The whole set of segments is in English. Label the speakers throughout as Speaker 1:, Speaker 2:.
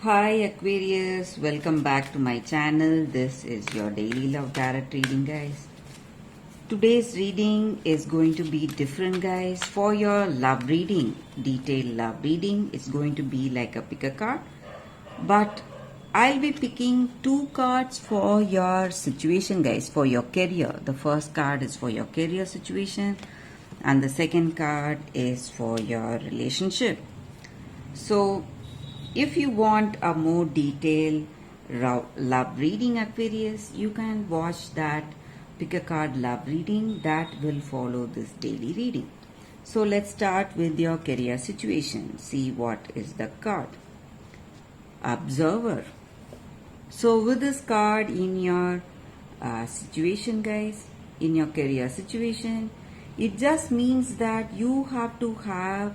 Speaker 1: Hi Aquarius, welcome back to my channel. This is your daily love tarot reading, guys. Today's reading is going to be different, guys. For your love reading, detailed love reading, it's going to be like a pick a card. But I'll be picking two cards for your situation, guys, for your career. The first card is for your career situation, and the second card is for your relationship. So, if you want a more detailed love reading, Aquarius, you can watch that pick a card love reading that will follow this daily reading. So, let's start with your career situation. See what is the card. Observer. So, with this card in your situation, guys, in your career situation, it just means that you have to have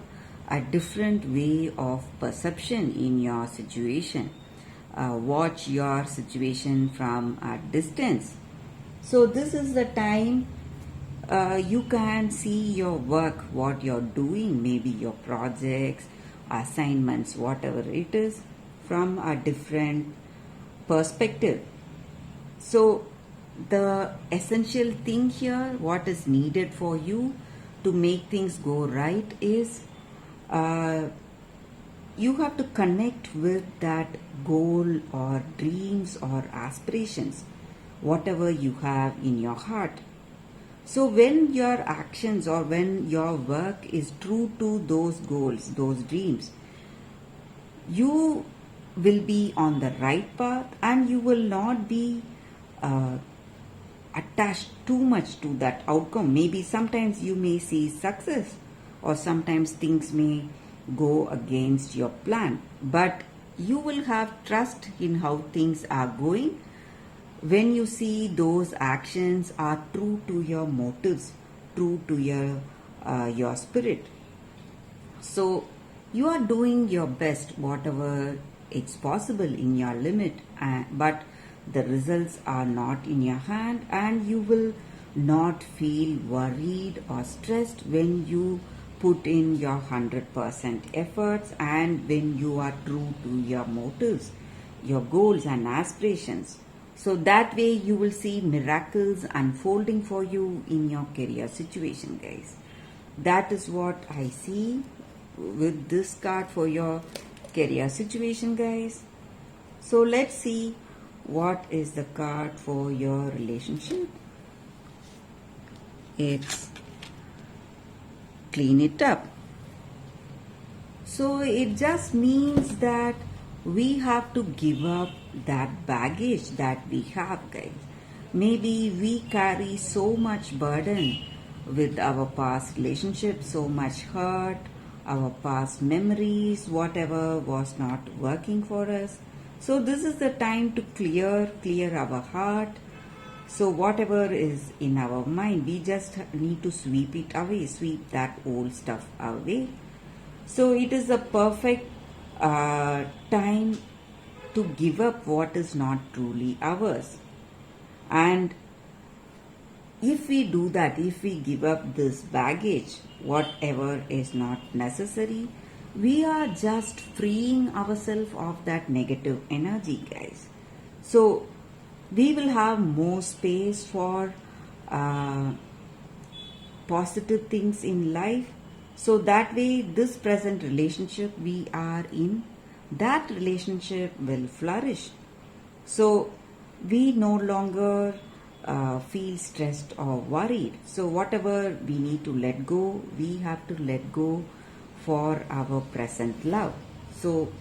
Speaker 1: a different way of perception in your situation. Watch your situation from a distance. So, this is the time you can see your work, what you're doing, maybe your projects, assignments, whatever it is, from a different perspective. So, the essential thing here, what is needed for you to make things go right, is you have to connect with that goal or dreams or aspirations, whatever you have in your heart. So, when your actions or when your work is true to those goals, those dreams, you will be on the right path and you will not be attached too much to that outcome. Maybe sometimes you may see success, or sometimes things may go against your plan, but you will have trust in how things are going when you see those actions are true to your motives, true to your spirit. So you are doing your best, whatever it's possible in your limit, but the results are not in your hand, and you will not feel worried or stressed when you put in your 100% efforts and when you are true to your motives, your goals and aspirations. So that way you will see miracles unfolding for you in your career situation, guys. That is what I see with this card for your career situation, guys. So let's see what is the card for your relationship. It's clean it up. So it just means that we have to give up that baggage that we have, guys. Maybe we carry so much burden with our past relationships, so much hurt, our past memories, whatever was not working for us. So this is the time to clear our heart. So whatever is in our mind, we just need to sweep it away, sweep that old stuff away. So it is a perfect time to give up what is not truly ours. And if we do that, if we give up this baggage, whatever is not necessary, we are just freeing ourselves of that negative energy, guys. So we will have more space for positive things in life. So that way, this present relationship we are in, that relationship will flourish. So we no longer feel stressed or worried. So whatever we need to let go, we have to let go for our present love. So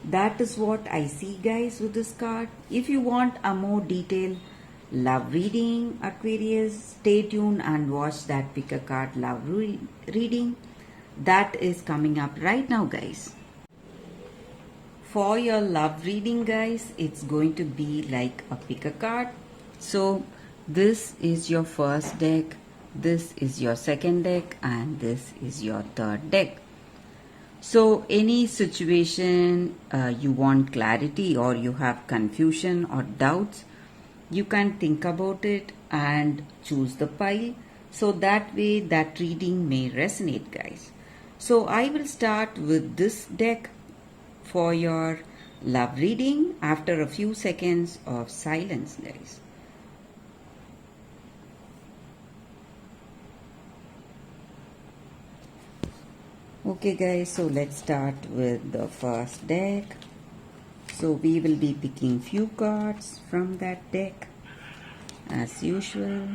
Speaker 1: that is what I see, guys, with this card. If you want a more detailed love reading, Aquarius, stay tuned and watch that pick a card love reading that is coming up right now, guys. For your love reading, guys, it's going to be like a pick a card. So this is your first deck, this is your second deck, and this is your third deck. So any situation you want clarity or you have confusion or doubts, you can think about it and choose the pile. So that way that reading may resonate, guys. So I will start with this deck for your love reading after a few seconds of silence, guys. Okay, guys, so let's start with the first deck. So we will be picking few cards from that deck as usual.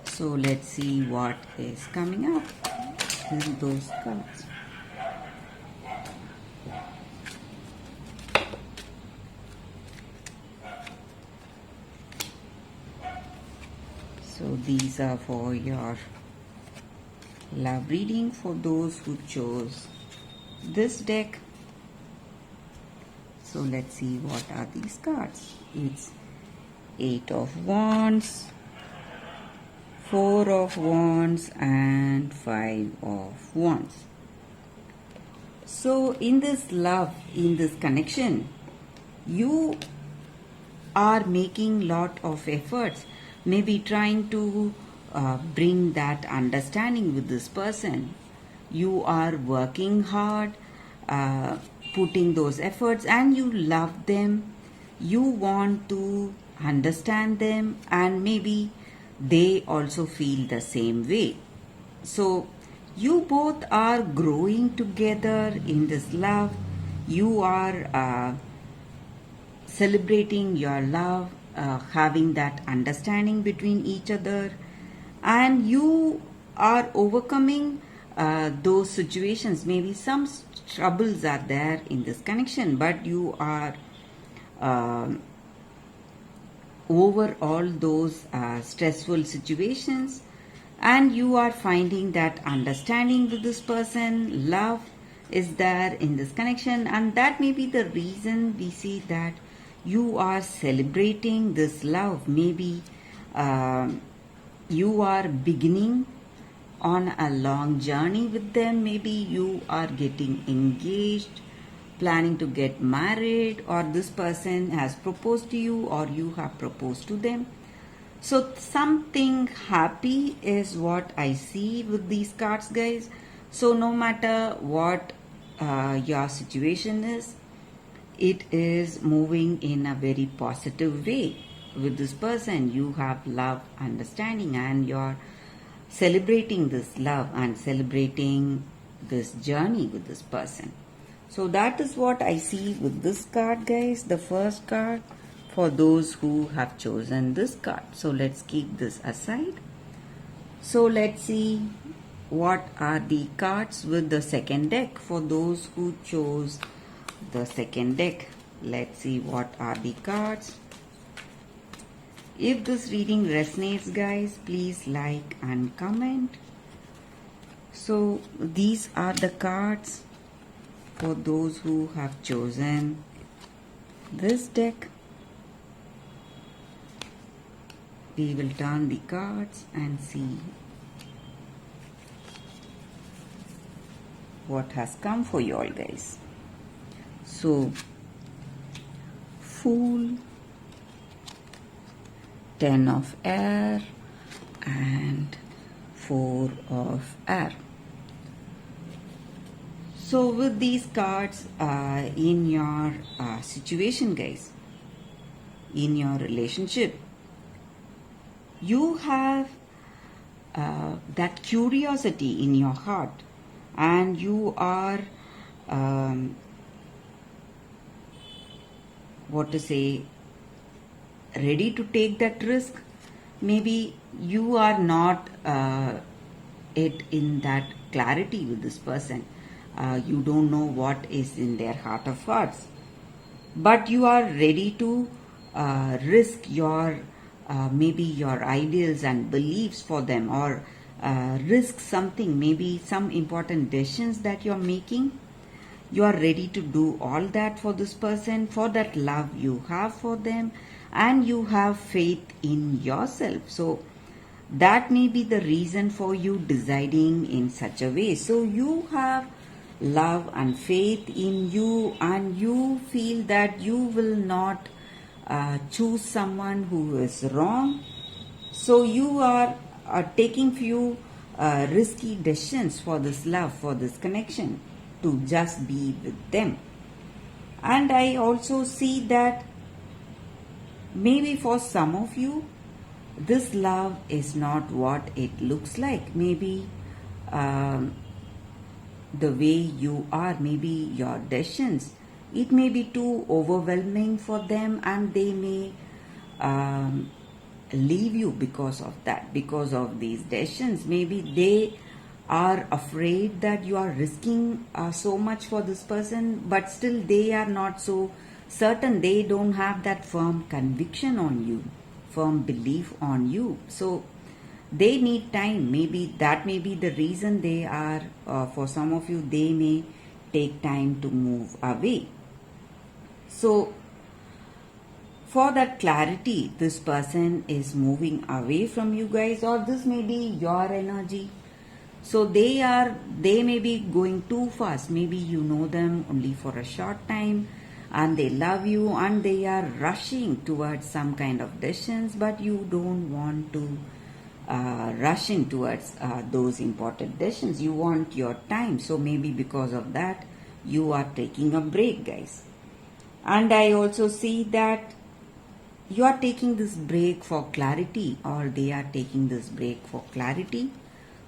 Speaker 1: So let's see what is coming up in those cards. So these are for your love reading for those who chose this deck. So let's see what are these cards. It's 8 of Wands, 4 of Wands and 5 of Wands. So in this love, in this connection, you are making lot of efforts, maybe trying to bring that understanding with this person. You are working hard, putting those efforts, and you love them. You want to understand them, and maybe they also feel the same way. So you both are growing together in this love. You are celebrating your love, having that understanding between each other, and you are overcoming those situations. Maybe some troubles are there in this connection, but you are uh, over all those stressful situations, and you are finding that understanding with this person. Love is there in this connection, and that may be the reason we see that you are celebrating this love. Maybe you are beginning on a long journey with them. Maybe you are getting engaged, planning to get married, or this person has proposed to you, or you have proposed to them. So something happy is what I see with these cards, guys. So no matter what your situation is, it is moving in a very positive way with this person. You have love, understanding, and you're celebrating this love and celebrating this journey with this person. So that is what I see with this card, guys. The first card for those who have chosen this card. So let's keep this aside. So let's see what are the cards with the second deck for those who chose the second deck. Let's see what are the cards. If this reading resonates, guys, please like and comment. So these are the cards for those who have chosen this deck. We will turn the cards and see what has come for you all, guys. So Fool, 10 of air and 4 of air. So with these cards in your situation, guys, in your relationship, you have that curiosity in your heart, and you are ready to take that risk. Maybe you are not it in that clarity with this person. You don't know what is in their heart of hearts, but you are ready to risk your maybe your ideals and beliefs for them, or risk something, maybe some important decisions that you're making. You are ready to do all that for this person, for that love you have for them, and you have faith in yourself. So that may be the reason for you deciding in such a way. So you have love and faith in you, and you feel that you will not choose someone who is wrong. So you are taking few risky decisions for this love, for this connection. to just be with them. And I also see that maybe for some of you, this love is not what it looks like. Maybe um, the way you are, maybe your decisions, it may be too overwhelming for them, and they may um, leave you because of that, because of these decisions. Maybe they are afraid that you are risking so much for this person, but still they are not so certain. They don't have that firm conviction on you, firm belief on you. So they need time. Maybe that may be the reason they are, for some of you, they may take time to move away. So for that clarity, this person is moving away from you guys, or this may be your energy. So they may be going too fast. Maybe you know them only for a short time and they love you and they are rushing towards some kind of decisions, but you don't want to rush in towards those important decisions. You want your time. So maybe because of that, you are taking a break, guys. And I also see that you are taking this break for clarity, or they are taking this break for clarity.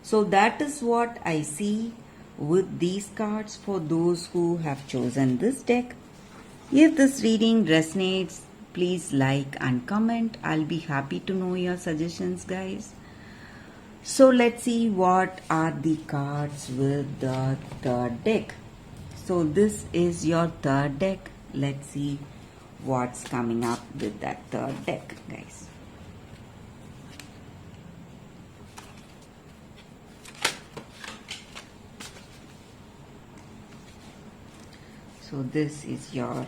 Speaker 1: So that is what I see with these cards for those who have chosen this deck. If this reading resonates, please like and comment. I'll be happy to know your suggestions, guys. So let's see what are the cards with the third deck. So this is your third deck. Let's see what's coming up with that third deck, guys. So this is your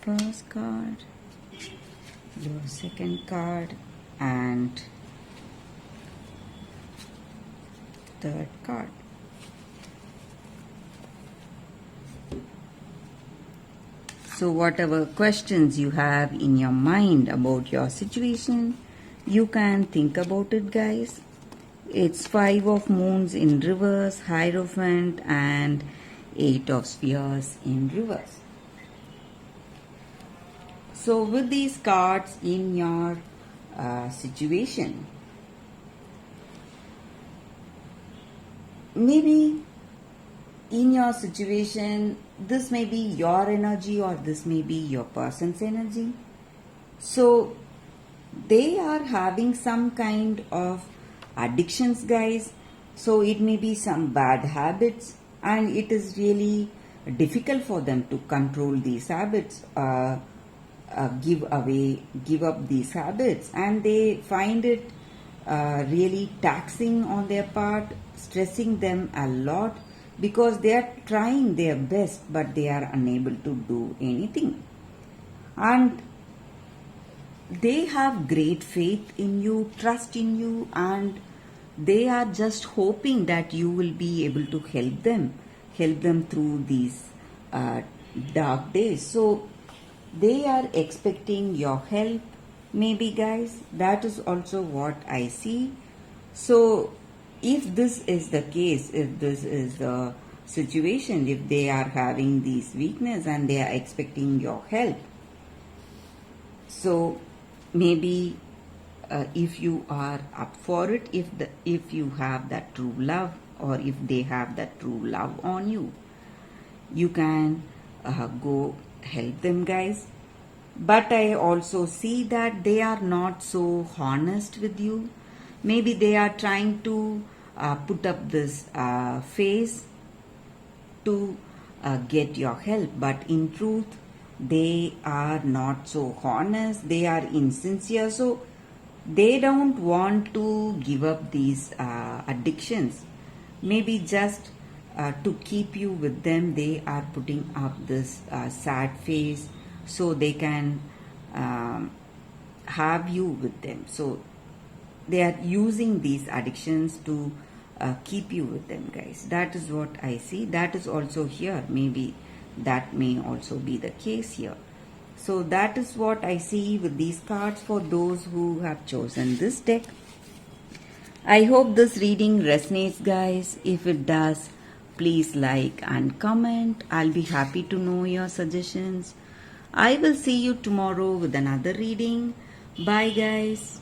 Speaker 1: first card, your second card, and third card. So whatever questions you have in your mind about your situation, you can think about it, guys. It's 5 of moons in reverse, Hierophant, and 8 of spheres in reverse. So with these cards in your situation, maybe in your situation, this may be your energy or this may be your person's energy. So they are having some kind of addictions, guys. So it may be some bad habits, and it is really difficult for them to control these habits, give up these habits, and they find it really taxing on their part, stressing them a lot, because they are trying their best but they are unable to do anything. And they have great faith in you, trust in you, and they are just hoping that you will be able to help them through these dark days. So they are expecting your help, maybe, guys. That is also what I see. So if this is the case, if this is the situation, if they are having these weakness and they are expecting your help, so maybe if you are up for it, if you have that true love, or if they have that true love on you, you can go help them, guys. But I also see that they are not so honest with you. Maybe they are trying to put up this face to get your help, but in truth they are not so honest, they are insincere. So they don't want to give up these addictions. Maybe just to keep you with them, they are putting up this sad face so they can have you with them. So they are using these addictions to keep you with them, guys. That is what I see. That is also here. Maybe that may also be the case here. So that is what I see with these cards for those who have chosen this deck. I hope this reading resonates, guys. If it does, Please like and comment. I'll be happy to know your suggestions. I will see you tomorrow with another reading. Bye, guys.